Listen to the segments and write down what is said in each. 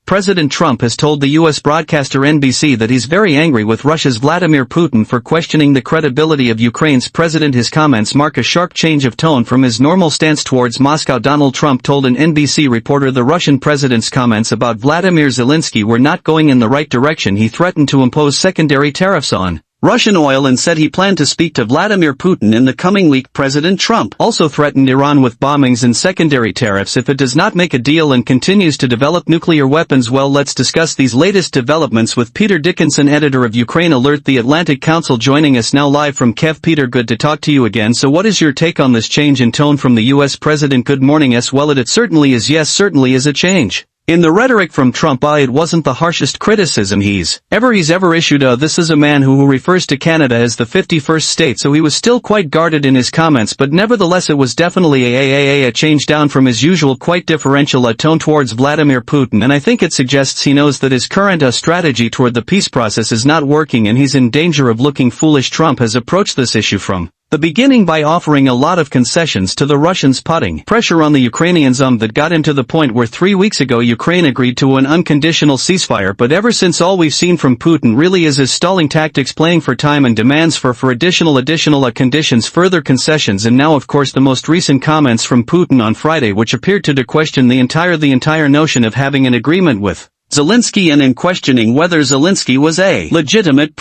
President Trump has told the U.S. broadcaster NBC that he's very angry with Russia's Vladimir Putin for questioning the credibility of Ukraine's president. His comments mark a sharp change of tone from his normal stance towards Moscow. Donald Trump told an NBC reporter the Russian president's comments about Vladimir Zelensky were not going in the right direction. He threatened to impose secondary tariffs on Russian oil and said he planned to speak to Vladimir Putin in the coming week. President Trump also threatened Iran with bombings and secondary tariffs if it does not make a deal and continues to develop nuclear weapons. Well, let's discuss these latest developments with Peter Dickinson, editor of Ukraine Alert, The Atlantic Council, joining us now live from Kiev. Peter, good to talk to you again. So what is your take on this change in tone from the U.S. president? Good morning. Yes, well, it certainly is. Yes, certainly is a change in the rhetoric from Trump. It wasn't the harshest criticism he's ever issued. This is a man who refers to Canada as the 51st state, so he was still quite guarded in his comments, but nevertheless it was definitely a change down from his usual quite differential tone towards Vladimir Putin, and I think it suggests he knows that his current strategy toward the peace process is not working and he's in danger of looking foolish. Trump has approached this issue from the beginning by offering a lot of concessions to the Russians, putting pressure on the Ukrainians that got him to the point where 3 weeks ago Ukraine agreed to an unconditional ceasefire. But ever since, all we've seen from Putin really is his stalling tactics, playing for time and demands for additional conditions, further concessions, and now of course the most recent comments from Putin on Friday, which appeared to question the entire notion of having an agreement with Zelensky, and in questioning whether Zelensky was a legitimate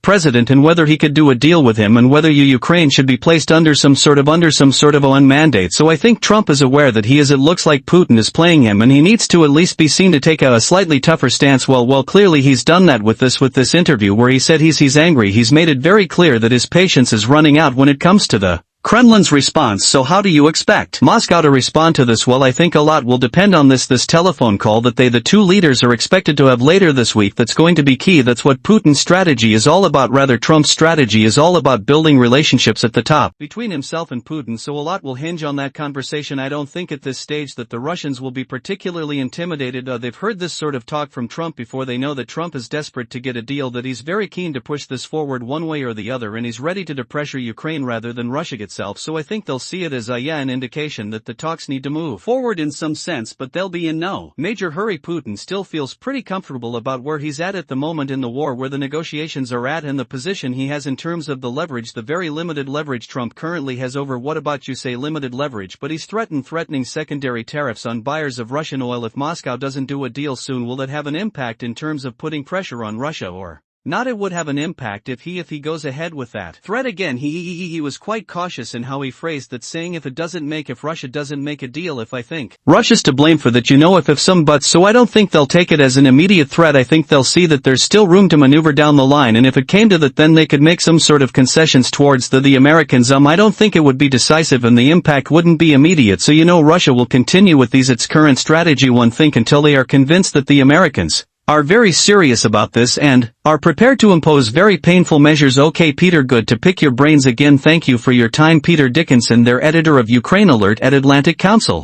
president and whether he could do a deal with him, and whether Ukraine should be placed under some sort of UN mandate. So I think Trump is aware that it looks like Putin is playing him, and he needs to at least be seen to take a slightly tougher stance. Well, clearly he's done that with this interview where he said he's angry. He's made it very clear that his patience is running out when it comes to the Kremlin's response. So how do you expect Moscow to respond to this? Well, I think a lot will depend on this telephone call that the two leaders are expected to have later this week. That's going to be key. That's what Putin's strategy is all about. Rather, Trump's strategy is all about building relationships at the top between himself and Putin, so a lot will hinge on that conversation. I don't think at this stage that the Russians will be particularly intimidated. They've heard this sort of talk from Trump before. They know that Trump is desperate to get a deal, that he's very keen to push this forward one way or the other, and he's ready to pressure Ukraine rather than Russia itself. So I think they'll see it as an indication that the talks need to move forward in some sense, but they'll be in no major hurry. Putin still feels pretty comfortable about where he's at the moment in the war, where the negotiations are at, and the position he has in terms of the leverage, the very limited leverage Trump currently has over, what about you say, limited leverage, but he's threatening secondary tariffs on buyers of Russian oil. If Moscow doesn't do a deal soon, will it have an impact in terms of putting pressure on Russia or not? It would have an impact if he goes ahead with that threat again. He was quite cautious in how he phrased that, saying if Russia doesn't make a deal, if I think Russia's to blame for that, if some buts. So I don't think they'll take it as an immediate threat. I think they'll see that there's still room to maneuver down the line, and if it came to that, then they could make some sort of concessions towards the Americans. I don't think it would be decisive and the impact wouldn't be immediate. So Russia will continue with its current strategy, one think, until they are convinced that the Americans are very serious about this and are prepared to impose very painful measures. Okay, Peter, good to pick your brains again. Thank you for your time. Peter Dickinson, their editor of Ukraine Alert at Atlantic Council.